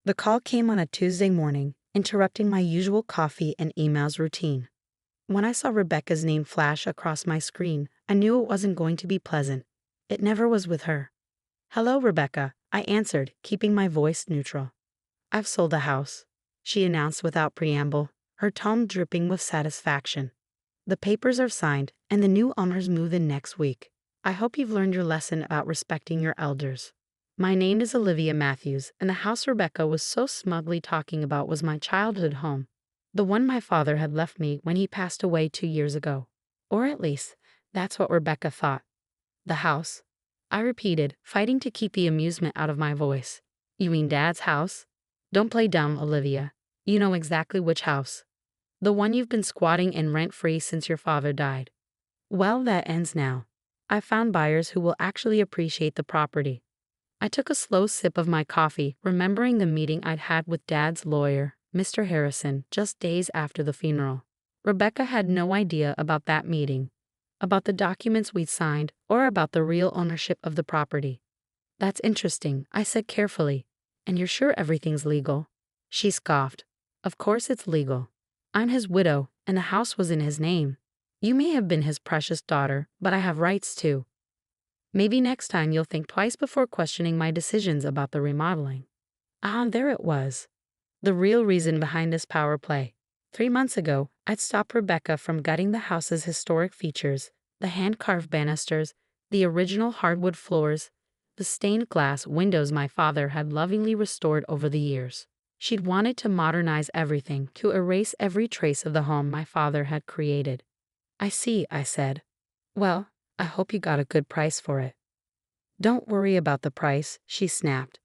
The call came on a Tuesday morning, interrupting my usual coffee and emails routine. When I saw Rebecca's name flash across my screen, I knew it wasn't going to be pleasant. It never was with her. "Hello, Rebecca," I answered, keeping my voice neutral. "I've sold the house," she announced without preamble, her tone dripping with satisfaction. "The papers are signed, and the new owners move in next week. I hope you've learned your lesson about respecting your elders." My name is Olivia Matthews, and the house Rebecca was so smugly talking about was my childhood home. The one my father had left me when he passed away 2 years ago. Or at least, that's what Rebecca thought. "The house?" I repeated, fighting to keep the amusement out of my voice. "You mean Dad's house?" "Don't play dumb, Olivia. You know exactly which house. The one you've been squatting in rent-free since your father died." "Well, that ends now. I found buyers who will actually appreciate the property." I took a slow sip of my coffee, remembering the meeting I'd had with Dad's lawyer, Mr. Harrison, just days after the funeral. Rebecca had no idea about that meeting, about the documents we'd signed, or about the real ownership of the property. "That's interesting," I said carefully. "And you're sure everything's legal?" She scoffed. "Of course it's legal. I'm his widow, and the house was in his name. You may have been his precious daughter, but I have rights too. Maybe next time you'll think twice before questioning my decisions about the remodeling." There it was. The real reason behind this power play. 3 months ago, I'd stopped Rebecca from gutting the house's historic features: the hand-carved banisters, the original hardwood floors, the stained glass windows my father had lovingly restored over the years. She'd wanted to modernize everything, to erase every trace of the home my father had created. "I see," I said. "Well, I hope you got a good price for it." "Don't worry about the price," she snapped.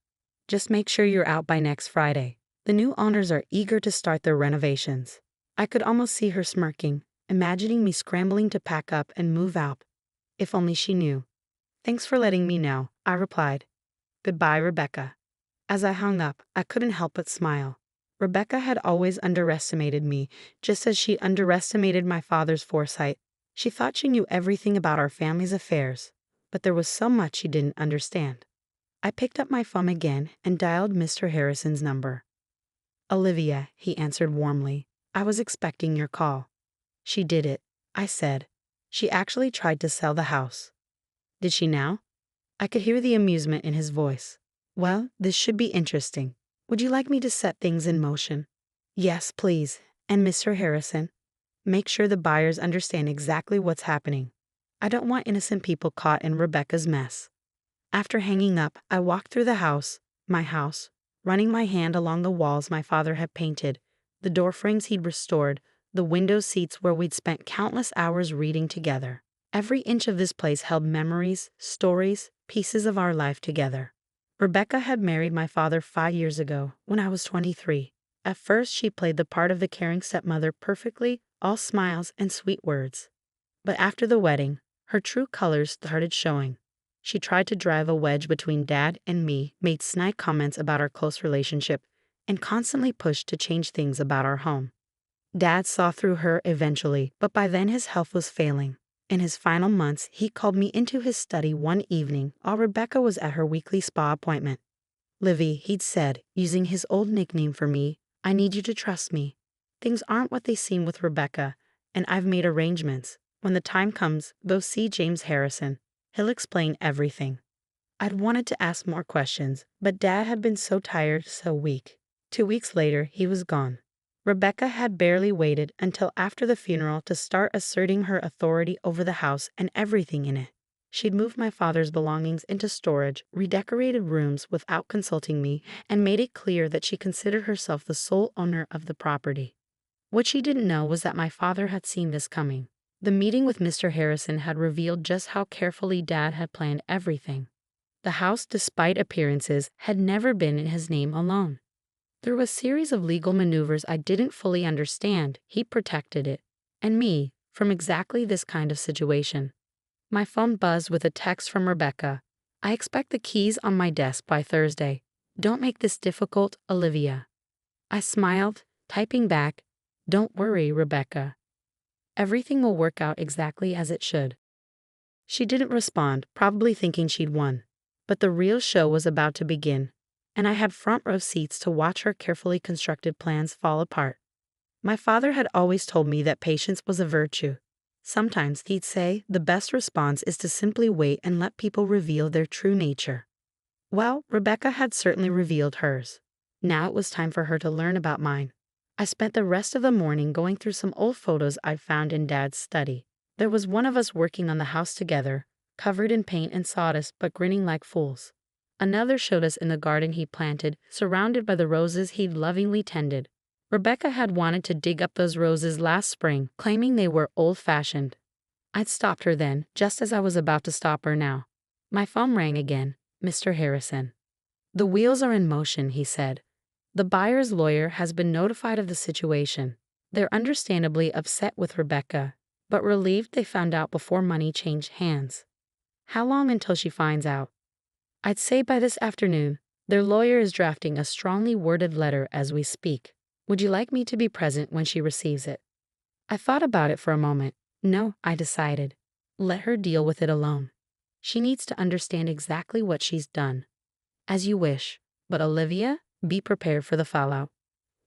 "Just make sure you're out by next Friday. The new owners are eager to start their renovations." I could almost see her smirking, imagining me scrambling to pack up and move out. If only she knew. "Thanks for letting me know," I replied. "Goodbye, Rebecca." As I hung up, I couldn't help but smile. Rebecca had always underestimated me, just as she underestimated my father's foresight. She thought she knew everything about our family's affairs, but there was so much she didn't understand. I picked up my phone again and dialed Mr. Harrison's number. "Olivia," he answered warmly. "I was expecting your call." "She did it," I said. "She actually tried to sell the house." "Did she now?" I could hear the amusement in his voice. "Well, this should be interesting. Would you like me to set things in motion?" "Yes, please. And Mr. Harrison, make sure the buyers understand exactly what's happening. I don't want innocent people caught in Rebecca's mess." After hanging up, I walked through the house, my house, running my hand along the walls my father had painted, the door frames he'd restored, the window seats where we'd spent countless hours reading together. Every inch of this place held memories, stories, pieces of our life together. Rebecca had married my father 5 years ago, when I was 23. At first, she played the part of the caring stepmother perfectly, all smiles and sweet words. But after the wedding, her true colors started showing. She tried to drive a wedge between Dad and me, made snide comments about our close relationship, and constantly pushed to change things about our home. Dad saw through her eventually, but by then his health was failing. In his final months, he called me into his study one evening while Rebecca was at her weekly spa appointment. "Livy," he'd said, using his old nickname for me, "I need you to trust me. Things aren't what they seem with Rebecca, and I've made arrangements. When the time comes, go see James Harrison. He'll explain everything." I'd wanted to ask more questions, but Dad had been so tired, so weak. 2 weeks later, he was gone. Rebecca had barely waited until after the funeral to start asserting her authority over the house and everything in it. She'd moved my father's belongings into storage, redecorated rooms without consulting me, and made it clear that she considered herself the sole owner of the property. What she didn't know was that my father had seen this coming. The meeting with Mr. Harrison had revealed just how carefully Dad had planned everything. The house, despite appearances, had never been in his name alone. Through a series of legal maneuvers I didn't fully understand, he protected it, and me, from exactly this kind of situation. My phone buzzed with a text from Rebecca. "I expect the keys on my desk by Thursday. Don't make this difficult, Olivia." I smiled, typing back, "Don't worry, Rebecca. Everything will work out exactly as it should." She didn't respond, probably thinking she'd won. But the real show was about to begin. and I had front row seats to watch her carefully constructed plans fall apart. My father had always told me that patience was a virtue. Sometimes he'd say the best response is to simply wait and let people reveal their true nature. Well, Rebecca had certainly revealed hers. Now it was time for her to learn about mine. I spent the rest of the morning going through some old photos I'd found in Dad's study. There was one of us working on the house together, covered in paint and sawdust but grinning like fools. Another showed us in the garden he planted, surrounded by the roses he'd lovingly tended. Rebecca had wanted to dig up those roses last spring, claiming they were old-fashioned. I'd stopped her then, just as I was about to stop her now. My phone rang again. Mr. Harrison. "The wheels are in motion," he said. "The buyer's lawyer has been notified of the situation. They're understandably upset with Rebecca, but relieved they found out before money changed hands." "How long until she finds out?" "I'd say by this afternoon. Their lawyer is drafting a strongly worded letter as we speak. Would you like me to be present when she receives it?" I thought about it for a moment. No, I decided. Let her deal with it alone. She needs to understand exactly what she's done. As you wish, but Olivia, be prepared for the fallout.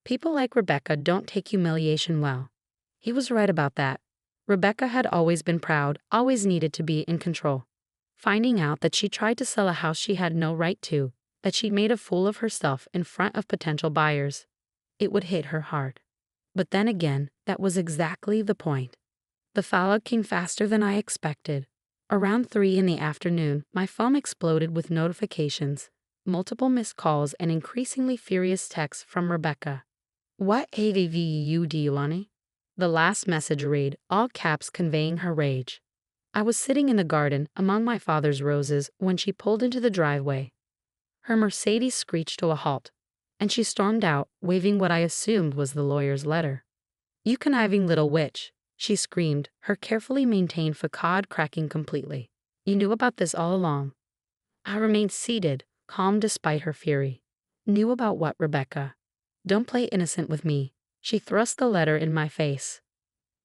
People like Rebecca don't take humiliation well. He was right about that. Rebecca had always been proud, always needed to be in control. Finding out that she tried to sell a house she had no right to, that she'd made a fool of herself in front of potential buyers, it would hit her hard. But then again, that was exactly the point. The fallout came faster than I expected. Around 3 in the afternoon, my phone exploded with notifications, multiple missed calls, and increasingly furious texts from Rebecca. "What AVU do you want?" The last message read, all caps conveying her rage. I was sitting in the garden among my father's roses when she pulled into the driveway. Her Mercedes screeched to a halt, and she stormed out, waving what I assumed was the lawyer's letter. "You conniving little witch," she screamed, her carefully maintained facade cracking completely. "You knew about this all along." I remained seated, calm despite her fury. Knew about what, Rebecca? Don't play innocent with me. She thrust the letter in my face.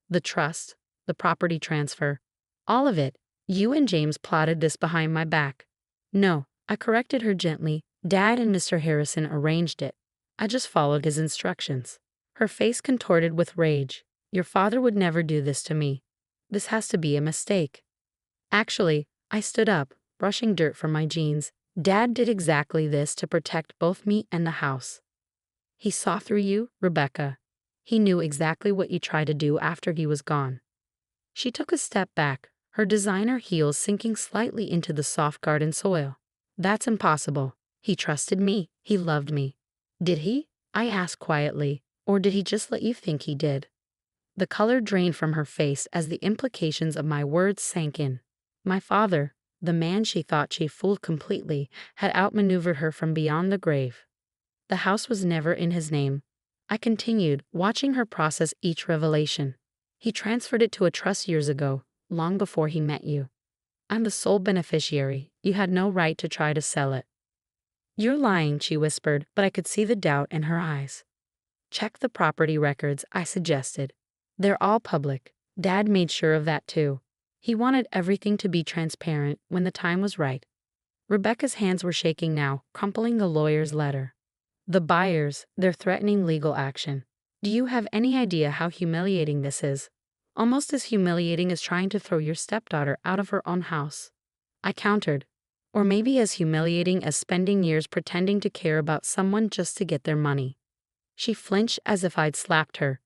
"The trust, the property transfer, all of it. You and James plotted this behind my back." "No," I corrected her gently. "Dad and Mr. Harrison arranged it. I just followed his instructions." Her face contorted with rage. "Your father would never do this to me. This has to be a mistake." Actually, I stood up, brushing dirt from my jeans. "Dad did exactly this to protect both me and the house. He saw through you, Rebecca. He knew exactly what you tried to do after he was gone." She took a step back, her designer heels sinking slightly into the soft garden soil. "That's impossible. He trusted me. He loved me." "Did he?" I asked quietly. "Or did he just let you think he did?" The color drained from her face as the implications of my words sank in. My father, the man she thought she fooled completely, had outmaneuvered her from beyond the grave. The house was never in his name. I continued, watching her process each revelation. "He transferred it to a trust years ago, long before he met you. I'm the sole beneficiary. You had no right to try to sell it." "You're lying," she whispered, but I could see the doubt in her eyes. "Check the property records," I suggested. "They're all public. Dad made sure of that too. He wanted everything to be transparent when the time was right." Rebecca's hands were shaking now, crumpling the lawyer's letter. "The buyers, they're threatening legal action. Do you have any idea how humiliating this is? Almost as humiliating as trying to throw your stepdaughter out of her own house." I countered. "Or maybe as humiliating as spending years pretending to care about someone just to get their money." She flinched as if I'd slapped her.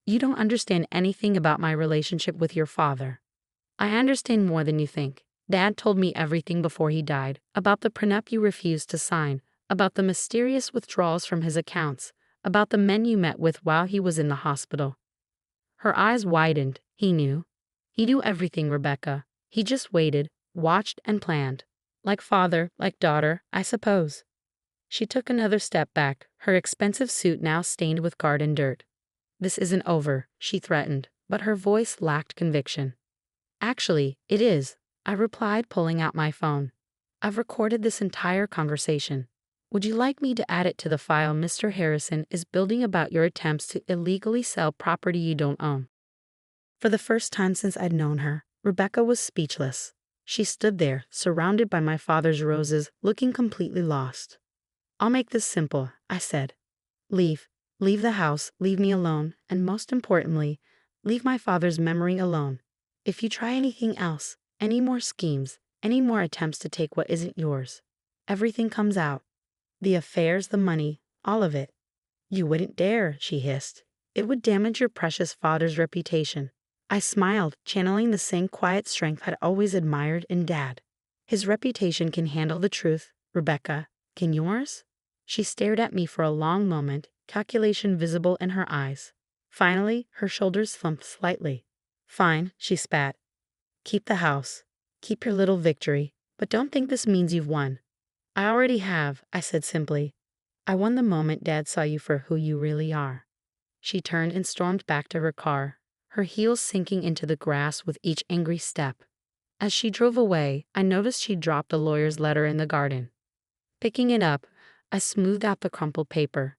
"You don't understand anything about my relationship with your father." "I understand more than you think. Dad told me everything before he died, about the prenup you refused to sign, about the mysterious withdrawals from his accounts, about the men you met with while he was in the hospital." Her eyes widened. "He knew. He knew everything, Rebecca. He just waited, watched, and planned. Like father, like daughter, I suppose." She took another step back, her expensive suit now stained with garden dirt. "This isn't over," she threatened, but her voice lacked conviction. "Actually, it is," I replied, pulling out my phone. "I've recorded this entire conversation. Would you like me to add it to the file Mr. Harrison is building about your attempts to illegally sell property you don't own?" For the first time since I'd known her, Rebecca was speechless. She stood there, surrounded by my father's roses, looking completely lost. I'll make this simple, I said. Leave. Leave the house, leave me alone, and most importantly, leave my father's memory alone. If you try anything else, any more schemes, any more attempts to take what isn't yours, everything comes out. The affairs, the money, all of it. You wouldn't dare, she hissed. It would damage your precious father's reputation. I smiled, channeling the same quiet strength I'd always admired in Dad. His reputation can handle the truth, Rebecca. Can yours? She stared at me for a long moment, calculation visible in her eyes. Finally, her shoulders slumped slightly. Fine, she spat. Keep the house. Keep your little victory, but don't think this means you've won. I already have, I said simply. I won the moment Dad saw you for who you really are. She turned and stormed back to her car, her heels sinking into the grass with each angry step. As she drove away, I noticed she dropped the lawyer's letter in the garden. Picking it up, I smoothed out the crumpled paper.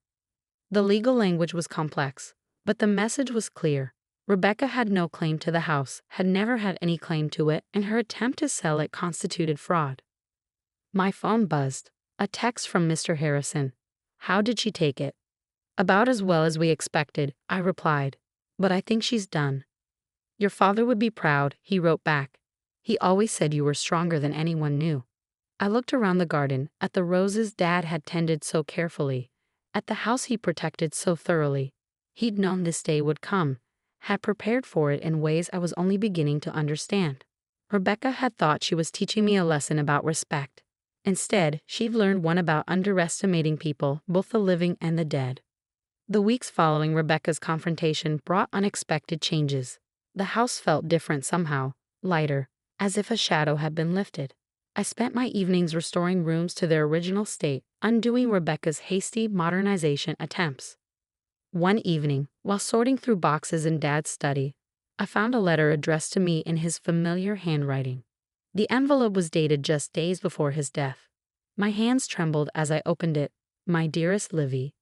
The legal language was complex, but the message was clear. Rebecca had no claim to the house, had never had any claim to it, and her attempt to sell it constituted fraud. My phone buzzed. A text from Mr. Harrison. How did she take it? About as well as we expected, I replied. But I think she's done. Your father would be proud, he wrote back. He always said you were stronger than anyone knew. I looked around the garden, at the roses Dad had tended so carefully, at the house he protected so thoroughly. He'd known this day would come, had prepared for it in ways I was only beginning to understand. Rebecca had thought she was teaching me a lesson about respect. Instead, she'd learned one about underestimating people, both the living and the dead. The weeks following Rebecca's confrontation brought unexpected changes. The house felt different somehow, lighter, as if a shadow had been lifted. I spent my evenings restoring rooms to their original state, undoing Rebecca's hasty modernization attempts. One evening, while sorting through boxes in Dad's study, I found a letter addressed to me in his familiar handwriting. The envelope was dated just days before his death. My hands trembled as I opened it. My dearest Livy,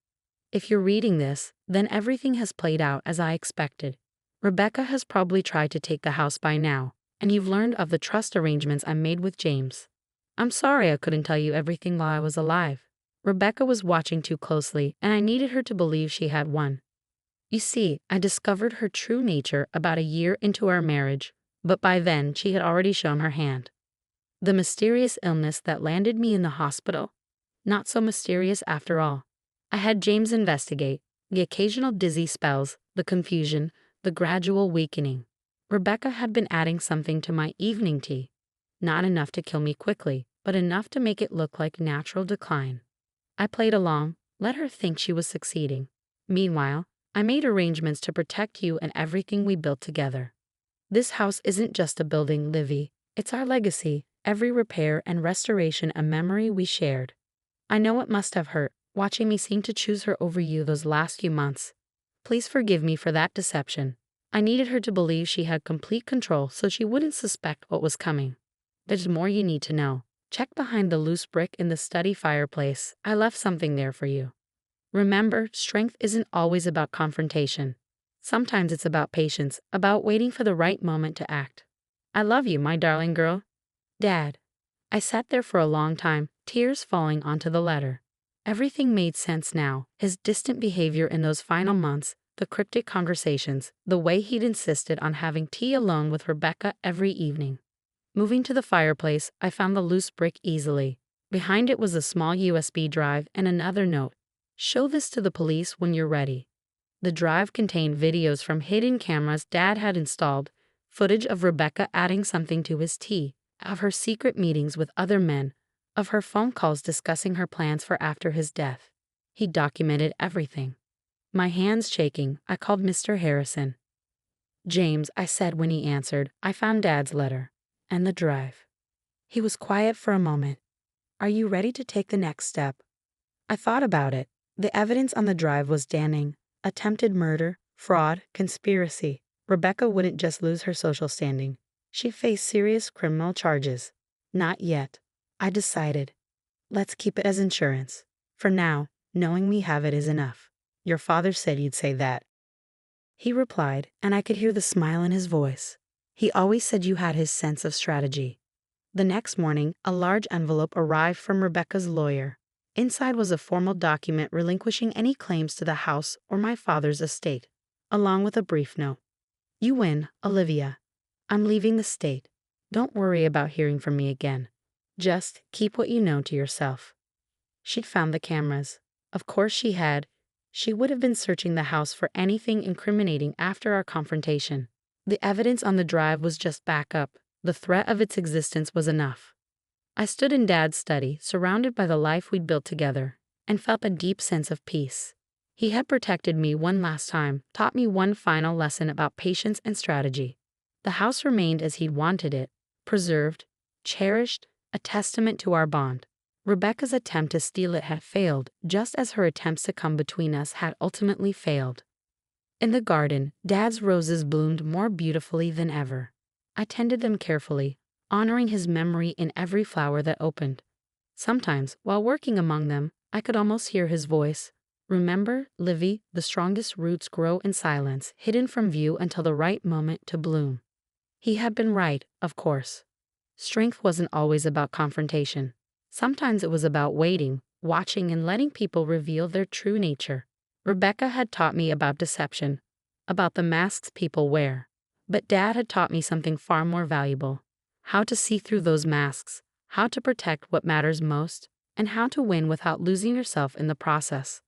if you're reading this, then everything has played out as I expected. Rebecca has probably tried to take the house by now, and you've learned of the trust arrangements I made with James. I'm sorry I couldn't tell you everything while I was alive. Rebecca was watching too closely, and I needed her to believe she had won. You see, I discovered her true nature about a year into our marriage, but by then she had already shown her hand. The mysterious illness that landed me in the hospital? Not so mysterious after all. I had James investigate the occasional dizzy spells, the confusion, the gradual weakening. Rebecca had been adding something to my evening tea. Not enough to kill me quickly, but enough to make it look like natural decline. I played along, let her think she was succeeding. Meanwhile, I made arrangements to protect you and everything we built together. This house isn't just a building, Livy. It's our legacy, every repair and restoration a memory we shared. I know it must have hurt, watching me seem to choose her over you those last few months. Please forgive me for that deception. I needed her to believe she had complete control so she wouldn't suspect what was coming. There's more you need to know. Check behind the loose brick in the study fireplace. I left something there for you. Remember, strength isn't always about confrontation. Sometimes it's about patience, about waiting for the right moment to act. I love you, my darling girl. Dad. I sat there for a long time, tears falling onto the letter. Everything made sense now, his distant behavior in those final months, the cryptic conversations, the way he'd insisted on having tea alone with Rebecca every evening. Moving to the fireplace, I found the loose brick easily. Behind it was a small USB drive and another note. Show this to the police when you're ready. The drive contained videos from hidden cameras Dad had installed, footage of Rebecca adding something to his tea, of her secret meetings with other men, of her phone calls discussing her plans for after his death. He documented everything. My hands shaking, I called Mr. Harrison. James, I said when he answered, I found Dad's letter. And the drive. He was quiet for a moment. Are you ready to take the next step? I thought about it. The evidence on the drive was damning. Attempted murder, fraud, conspiracy. Rebecca wouldn't just lose her social standing. She faced serious criminal charges. Not yet. I decided. Let's keep it as insurance. For now, knowing we have it is enough. Your father said you'd say that. He replied, and I could hear the smile in his voice. He always said you had his sense of strategy. The next morning, a large envelope arrived from Rebecca's lawyer. Inside was a formal document relinquishing any claims to the house or my father's estate, along with a brief note. You win, Olivia. I'm leaving the state. Don't worry about hearing from me again. Just keep what you know to yourself. She'd found the cameras. Of course she had. She would have been searching the house for anything incriminating after our confrontation. The evidence on the drive was just backup. The threat of its existence was enough. I stood in Dad's study, surrounded by the life we'd built together, and felt a deep sense of peace. He had protected me one last time, taught me one final lesson about patience and strategy. The house remained as he'd wanted it, preserved, cherished, a testament to our bond. Rebecca's attempt to steal it had failed, just as her attempts to come between us had ultimately failed. In the garden, Dad's roses bloomed more beautifully than ever. I tended them carefully, honoring his memory in every flower that opened. Sometimes, while working among them, I could almost hear his voice. Remember, Livy, the strongest roots grow in silence, hidden from view until the right moment to bloom. He had been right, of course. Strength wasn't always about confrontation. Sometimes it was about waiting, watching, and letting people reveal their true nature. Rebecca had taught me about deception, about the masks people wear. But Dad had taught me something far more valuable: how to see through those masks, how to protect what matters most, and how to win without losing yourself in the process.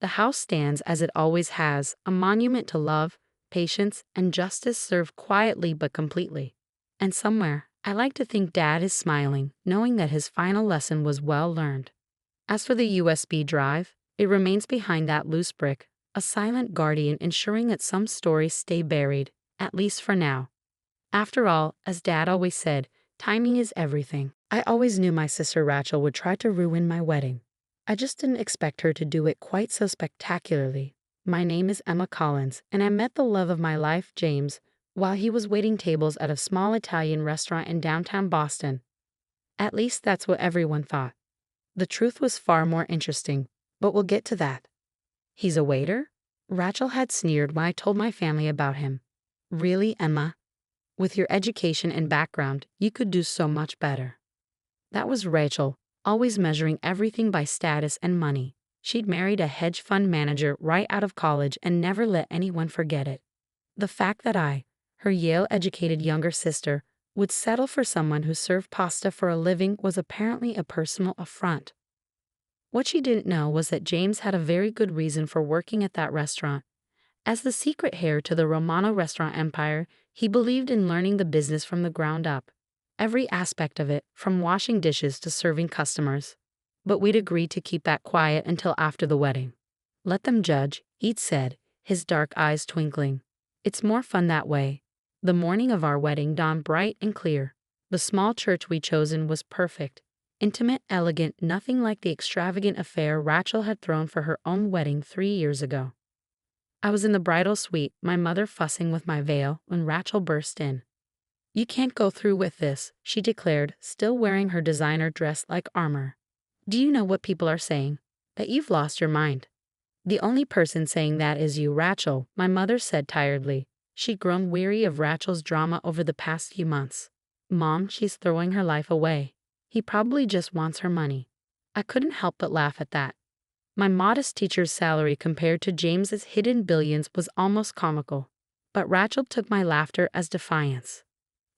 The house stands as it always has, a monument to love, patience, and justice served quietly but completely. And somewhere, I like to think Dad is smiling, knowing that his final lesson was well learned. As for the USB drive, it remains behind that loose brick, a silent guardian ensuring that some stories stay buried, at least for now. After all, as Dad always said, timing is everything. I always knew my sister Rachel would try to ruin my wedding. I just didn't expect her to do it quite so spectacularly. My name is Emma Collins, and I met the love of my life, James, while he was waiting tables at a small Italian restaurant in downtown Boston. At least that's what everyone thought. The truth was far more interesting, but we'll get to that. He's a waiter? Rachel had sneered when I told my family about him. Really, Emma? With your education and background, you could do so much better. That was Rachel, always measuring everything by status and money. She'd married a hedge fund manager right out of college and never let anyone forget it. The fact that I, her Yale-educated younger sister, would settle for someone who served pasta for a living was apparently a personal affront. What she didn't know was that James had a very good reason for working at that restaurant. As the secret heir to the Romano restaurant empire, he believed in learning the business from the ground up. Every aspect of it, from washing dishes to serving customers. But we'd agreed to keep that quiet until after the wedding. Let them judge, he'd said, his dark eyes twinkling. It's more fun that way. The morning of our wedding dawned bright and clear. The small church we'd chosen was perfect. Intimate, elegant, nothing like the extravagant affair Rachel had thrown for her own wedding 3 years ago. I was in the bridal suite, my mother fussing with my veil, when Rachel burst in. You can't go through with this, she declared, still wearing her designer dress like armor. Do you know what people are saying? That you've lost your mind. The only person saying that is you, Rachel, my mother said tiredly. She'd grown weary of Rachel's drama over the past few months. Mom, she's throwing her life away. He probably just wants her money. I couldn't help but laugh at that. My modest teacher's salary compared to James's hidden billions was almost comical. But Rachel took my laughter as defiance.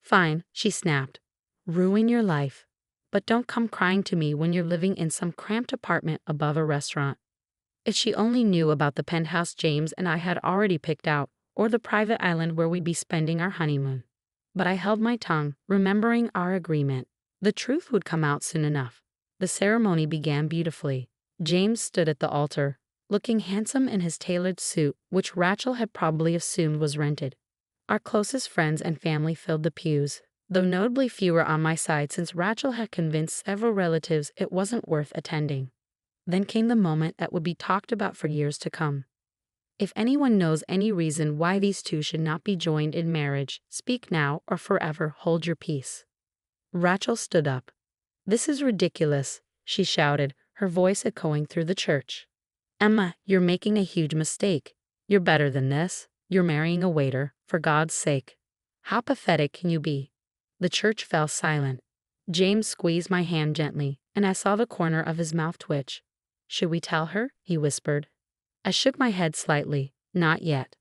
Fine, she snapped. Ruin your life. But don't come crying to me when you're living in some cramped apartment above a restaurant. If she only knew about the penthouse James and I had already picked out, or the private island where we'd be spending our honeymoon. But I held my tongue, remembering our agreement. The truth would come out soon enough. The ceremony began beautifully. James stood at the altar, looking handsome in his tailored suit, which Rachel had probably assumed was rented. Our closest friends and family filled the pews, though notably fewer on my side since Rachel had convinced several relatives it wasn't worth attending. Then came the moment that would be talked about for years to come. If anyone knows any reason why these two should not be joined in marriage, speak now or forever hold your peace. Rachel stood up. This is ridiculous, she shouted, her voice echoing through the church. Emma, you're making a huge mistake. You're better than this. You're marrying a waiter, for God's sake. How pathetic can you be? The church fell silent. James squeezed my hand gently, and I saw the corner of his mouth twitch. "Should we tell her?" he whispered. I shook my head slightly. Not yet.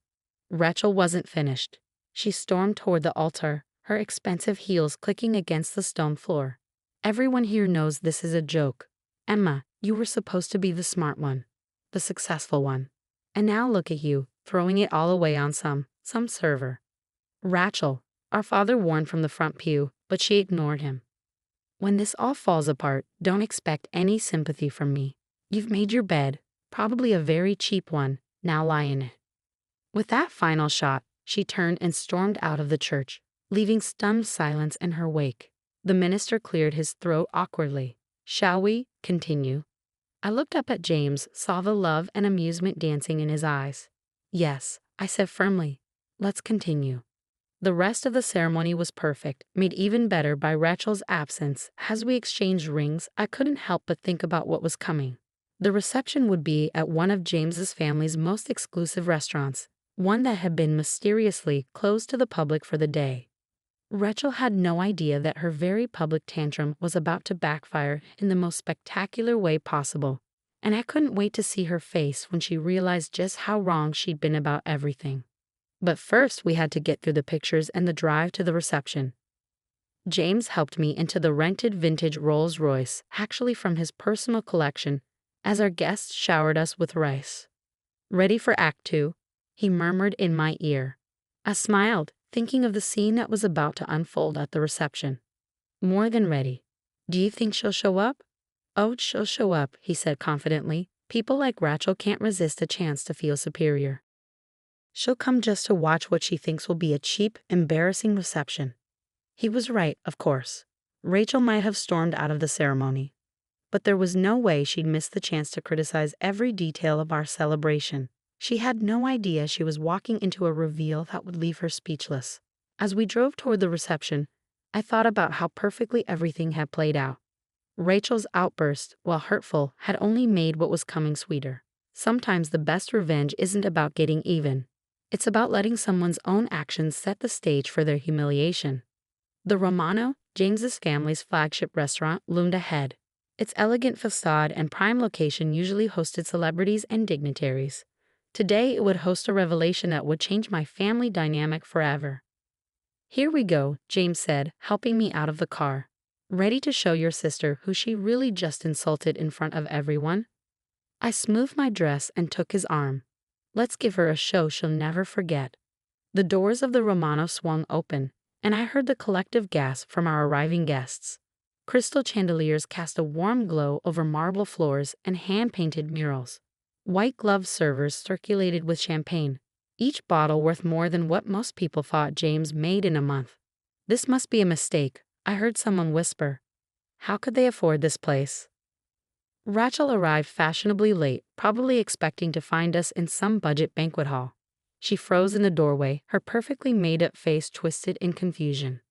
Rachel wasn't finished. She stormed toward the altar, her expensive heels clicking against the stone floor. "Everyone here knows this is a joke. Emma, you were supposed to be the smart one, the successful one. And now look at you, throwing it all away on some server." "Rachel," our father warned from the front pew, but she ignored him. "When this all falls apart, don't expect any sympathy from me. You've made your bed, probably a very cheap one, now lie in it." With that final shot, she turned and stormed out of the church, leaving stunned silence in her wake. The minister cleared his throat awkwardly. "Shall we continue?" I looked up at James, saw the love and amusement dancing in his eyes. "Yes," I said firmly. "Let's continue." The rest of the ceremony was perfect, made even better by Rachel's absence. As we exchanged rings, I couldn't help but think about what was coming. The reception would be at one of James's family's most exclusive restaurants, one that had been mysteriously closed to the public for the day. Rachel had no idea that her very public tantrum was about to backfire in the most spectacular way possible, and I couldn't wait to see her face when she realized just how wrong she'd been about everything. But first we had to get through the pictures and the drive to the reception. James helped me into the rented vintage Rolls-Royce, actually from his personal collection, as our guests showered us with rice. "Ready for Act 2? He murmured in my ear. I smiled, thinking of the scene that was about to unfold at the reception. "More than ready. Do you think she'll show up?" "Oh, she'll show up," he said confidently. "People like Rachel can't resist a chance to feel superior. She'll come just to watch what she thinks will be a cheap, embarrassing reception." He was right, of course. Rachel might have stormed out of the ceremony, but there was no way she'd miss the chance to criticize every detail of our celebration. She had no idea she was walking into a reveal that would leave her speechless. As we drove toward the reception, I thought about how perfectly everything had played out. Rachel's outburst, while hurtful, had only made what was coming sweeter. Sometimes the best revenge isn't about getting even. It's about letting someone's own actions set the stage for their humiliation. The Romano, James's family's flagship restaurant, loomed ahead. Its elegant facade and prime location usually hosted celebrities and dignitaries. Today it would host a revelation that would change my family dynamic forever. "Here we go," James said, helping me out of the car. "Ready to show your sister who she really just insulted in front of everyone?" I smoothed my dress and took his arm. "Let's give her a show she'll never forget." The doors of the Romano swung open, and I heard the collective gasp from our arriving guests. Crystal chandeliers cast a warm glow over marble floors and hand-painted murals. White-gloved servers circulated with champagne, each bottle worth more than what most people thought James made in a month. "This must be a mistake," I heard someone whisper. "How could they afford this place?" Rachel arrived fashionably late, probably expecting to find us in some budget banquet hall. She froze in the doorway, her perfectly made-up face twisted in confusion.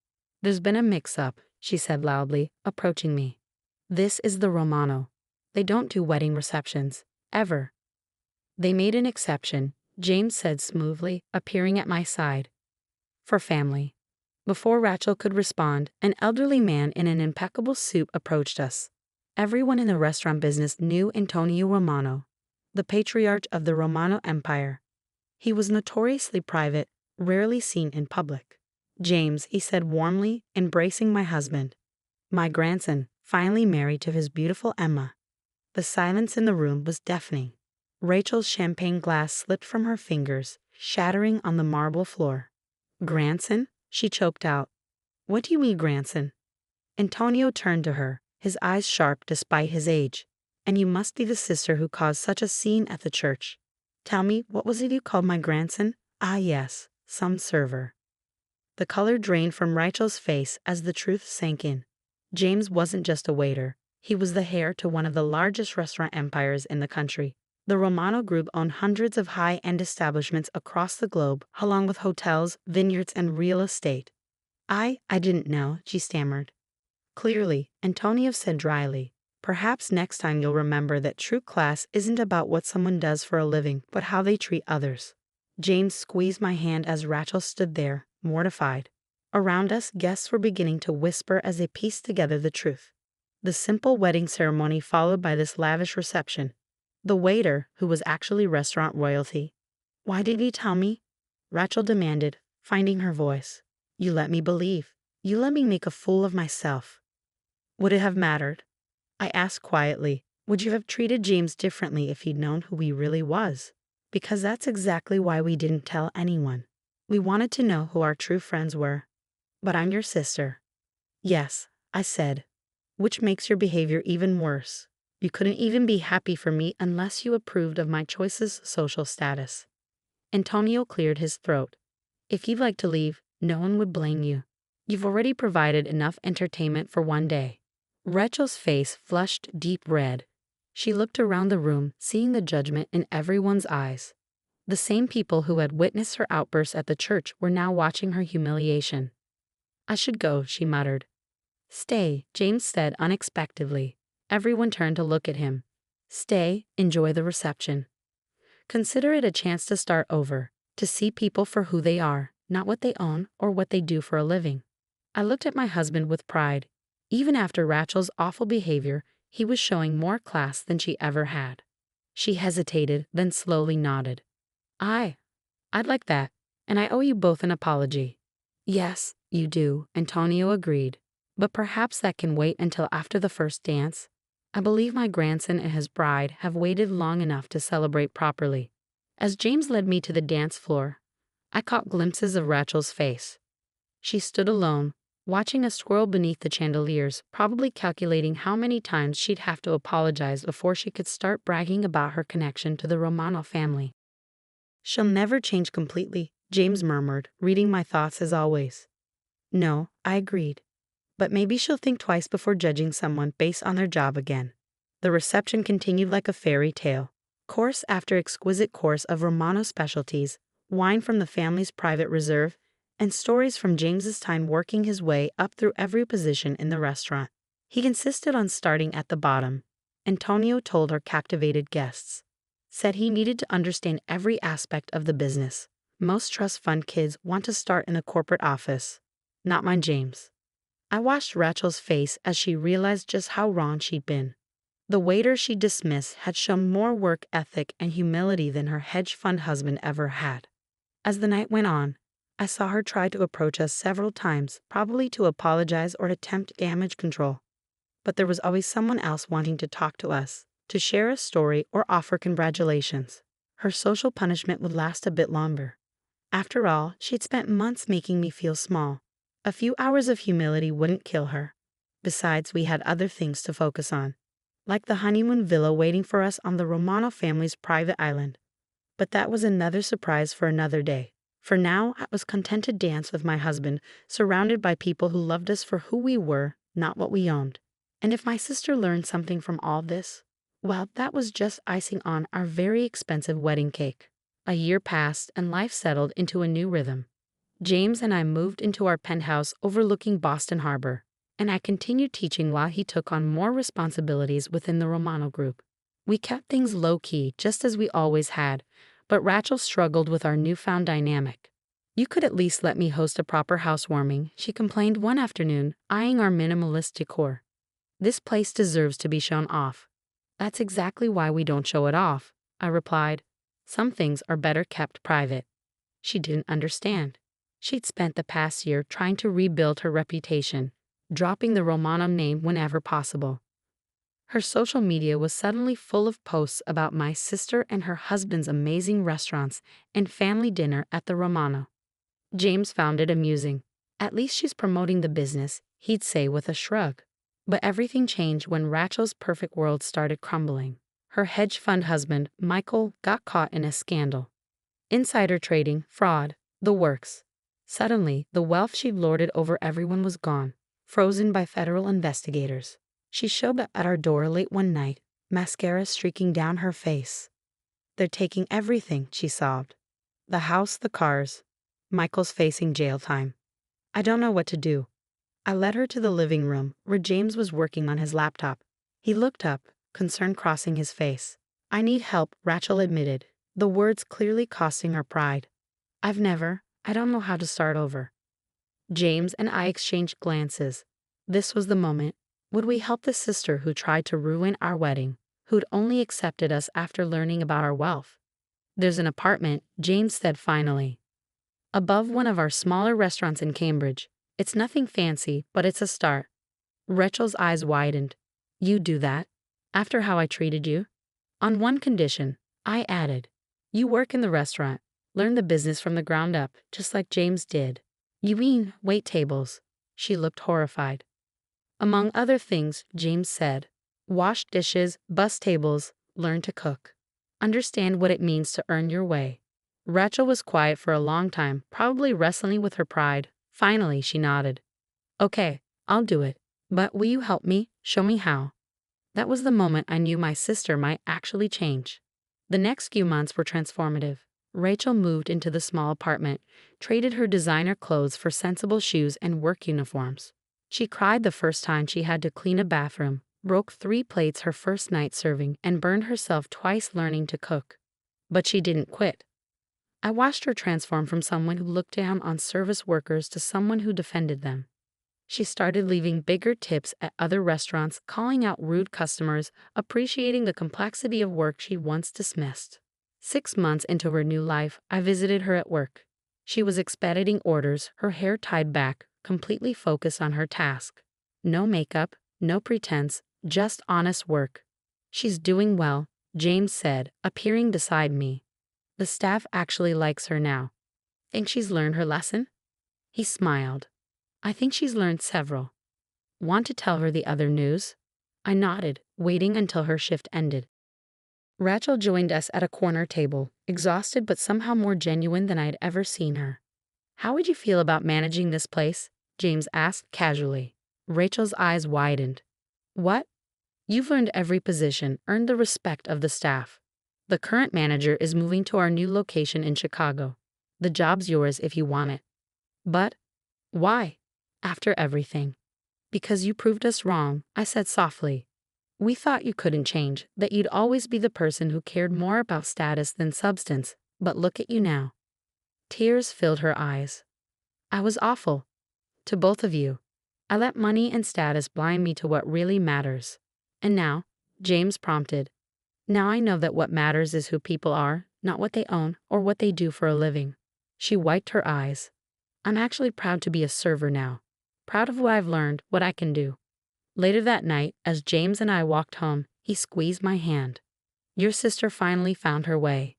"There's been a mix-up," she said loudly, approaching me. "This is the Romano. They don't do wedding receptions, ever." "They made an exception," James said smoothly, appearing at my side. "For family." Before Rachel could respond, an elderly man in an impeccable suit approached us. Everyone in the restaurant business knew Antonio Romano, the patriarch of the Romano Empire. He was notoriously private, rarely seen in public. "James," he said warmly, embracing my husband. "My grandson, finally married to his beautiful Emma." The silence in the room was deafening. Rachel's champagne glass slipped from her fingers, shattering on the marble floor. "Grandson?" she choked out. "What do you mean, grandson?" Antonio turned to her, his eyes sharp despite his age. "And you must be the sister who caused such a scene at the church. Tell me, what was it you called my grandson?" "Ah, yes, some server." The color drained from Rachel's face as the truth sank in. James wasn't just a waiter. He was the heir to one of the largest restaurant empires in the country. The Romano Group owned hundreds of high-end establishments across the globe, along with hotels, vineyards, and real estate. I didn't know," she stammered. "Clearly," Antonio said dryly. "Perhaps next time you'll remember that true class isn't about what someone does for a living, but how they treat others." James squeezed my hand as Rachel stood there, mortified. Around us, guests were beginning to whisper as they pieced together the truth. The simple wedding ceremony followed by this lavish reception. The waiter, who was actually restaurant royalty. "Why did you tell me?" Rachel demanded, finding her voice. "You let me believe. You let me make a fool of myself." Would it have mattered? I asked quietly. Would you have treated James differently if he'd known who he really was? Because that's exactly why we didn't tell anyone. We wanted to know who our true friends were. "But I'm your sister." "Yes," I said. "Which makes your behavior even worse. You couldn't even be happy for me unless you approved of my choice's social status." Antonio cleared his throat. "If you'd like to leave, no one would blame you. You've already provided enough entertainment for one day." Rachel's face flushed deep red. She looked around the room, seeing the judgment in everyone's eyes. The same people who had witnessed her outburst at the church were now watching her humiliation. "I should go," she muttered. "Stay," James said unexpectedly. Everyone turned to look at him. "Stay, enjoy the reception. Consider it a chance to start over, to see people for who they are, not what they own or what they do for a living." I looked at my husband with pride. Even after Rachel's awful behavior, he was showing more class than she ever had. She hesitated, then slowly nodded. I'd like that, and I owe you both an apology." "Yes, you do," Antonio agreed. "But perhaps that can wait until after the first dance. I believe my grandson and his bride have waited long enough to celebrate properly." As James led me to the dance floor, I caught glimpses of Rachel's face. She stood alone, watching us swirl beneath the chandeliers, probably calculating how many times she'd have to apologize before she could start bragging about her connection to the Romano family. "She'll never change completely," James murmured, reading my thoughts as always. "No," I agreed. "But maybe she'll think twice before judging someone based on their job again." The reception continued like a fairy tale. Course after exquisite course of Romano specialties, wine from the family's private reserve, and stories from James's time working his way up through every position in the restaurant. He insisted on starting at the bottom. Antonio told our captivated guests. Said he needed to understand every aspect of the business. Most trust fund kids want to start in a corporate office. Not mine, James. I watched Rachel's face as she realized just how wrong she'd been. The waiter she dismissed had shown more work ethic and humility than her hedge fund husband ever had. As the night went on, I saw her try to approach us several times, probably to apologize or attempt damage control. But there was always someone else wanting to talk to us, to share a story or offer congratulations. Her social punishment would last a bit longer. After all, she'd spent months making me feel small. A few hours of humility wouldn't kill her. Besides, we had other things to focus on, like the honeymoon villa waiting for us on the Romano family's private island. But that was another surprise for another day. For now, I was content to dance with my husband, surrounded by people who loved us for who we were, not what we owned. And if my sister learned something from all this, well, that was just icing on our very expensive wedding cake. A year passed and life settled into a new rhythm. James and I moved into our penthouse overlooking Boston Harbor, and I continued teaching while he took on more responsibilities within the Romano group. We kept things low-key, just as we always had, but Rachel struggled with our newfound dynamic. "You could at least let me host a proper housewarming," she complained one afternoon, eyeing our minimalist decor. "This place deserves to be shown off." "That's exactly why we don't show it off," I replied. "Some things are better kept private." She didn't understand. She'd spent the past year trying to rebuild her reputation, dropping the Romano name whenever possible. Her social media was suddenly full of posts about my sister and her husband's amazing restaurants and family dinner at the Romano. James found it amusing. "At least she's promoting the business," he'd say with a shrug. But everything changed when Rachel's perfect world started crumbling. Her hedge fund husband, Michael, got caught in a scandal. Insider trading, fraud, the works. Suddenly, the wealth she'd lorded over everyone was gone, frozen by federal investigators. She showed up at our door late one night, mascara streaking down her face. "They're taking everything," she sobbed. "The house, the cars. Michael's facing jail time. I don't know what to do." I led her to the living room, where James was working on his laptop. He looked up, concern crossing his face. "I need help," Rachel admitted, the words clearly costing her pride. I don't know how to start over." James and I exchanged glances. This was the moment. Would we help the sister who tried to ruin our wedding, who'd only accepted us after learning about our wealth? There's an apartment, James said finally, above one of our smaller restaurants in Cambridge. It's nothing fancy, but it's a start. Rachel's eyes widened. You do that? After how I treated you? On one condition, I added. You work in the restaurant, learn the business from the ground up, just like James did. You mean wait tables? She looked horrified. Among other things, James said. Wash dishes, bus tables, learn to cook. Understand what it means to earn your way. Rachel was quiet for a long time, probably wrestling with her pride. Finally, she nodded. Okay, I'll do it. But will you help me? Show me how. That was the moment I knew my sister might actually change. The next few months were transformative. Rachel moved into the small apartment, traded her designer clothes for sensible shoes and work uniforms. She cried the first time she had to clean a bathroom, broke 3 plates her first night serving, and burned herself twice learning to cook. But she didn't quit. I watched her transform from someone who looked down on service workers to someone who defended them. She started leaving bigger tips at other restaurants, calling out rude customers, appreciating the complexity of work she once dismissed. 6 months into her new life, I visited her at work. She was expediting orders, her hair tied back, completely focused on her task. No makeup, no pretense, just honest work. She's doing well, James said, appearing beside me. The staff actually likes her now. Think she's learned her lesson? He smiled. I think she's learned several. Want to tell her the other news? I nodded, waiting until her shift ended. Rachel joined us at a corner table, exhausted but somehow more genuine than I had ever seen her. How would you feel about managing this place? James asked casually. Rachel's eyes widened. What? You've earned every position, earned the respect of the staff. The current manager is moving to our new location in Chicago. The job's yours if you want it. But why? After everything. Because you proved us wrong, I said softly. We thought you couldn't change, that you'd always be the person who cared more about status than substance, but look at you now. Tears filled her eyes. I was awful. To both of you. I let money and status blind me to what really matters. And now, James prompted. Now I know that what matters is who people are, not what they own or what they do for a living. She wiped her eyes. I'm actually proud to be a server now. Proud of what I've learned, what I can do. Later that night, as James and I walked home, he squeezed my hand. Your sister finally found her way.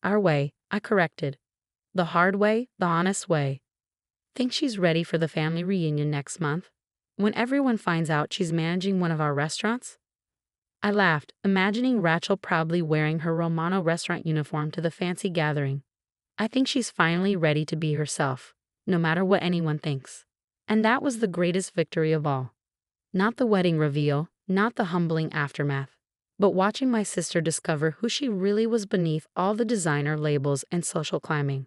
Our way, I corrected. The hard way, the honest way. Think she's ready for the family reunion next month? When everyone finds out she's managing one of our restaurants? I laughed, imagining Rachel proudly wearing her Romano restaurant uniform to the fancy gathering. I think she's finally ready to be herself, no matter what anyone thinks. And that was the greatest victory of all. Not the wedding reveal, not the humbling aftermath, but watching my sister discover who she really was beneath all the designer labels and social climbing.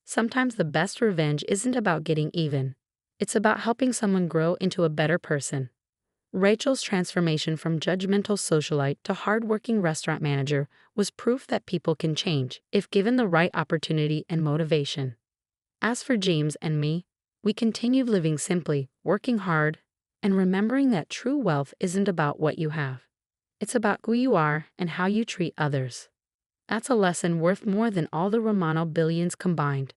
Sometimes the best revenge isn't about getting even. It's about helping someone grow into a better person. Rachel's transformation from judgmental socialite to hardworking restaurant manager was proof that people can change if given the right opportunity and motivation. As for James and me, we continued living simply, working hard, and remembering that true wealth isn't about what you have. It's about who you are and how you treat others. That's a lesson worth more than all the Romano billions combined.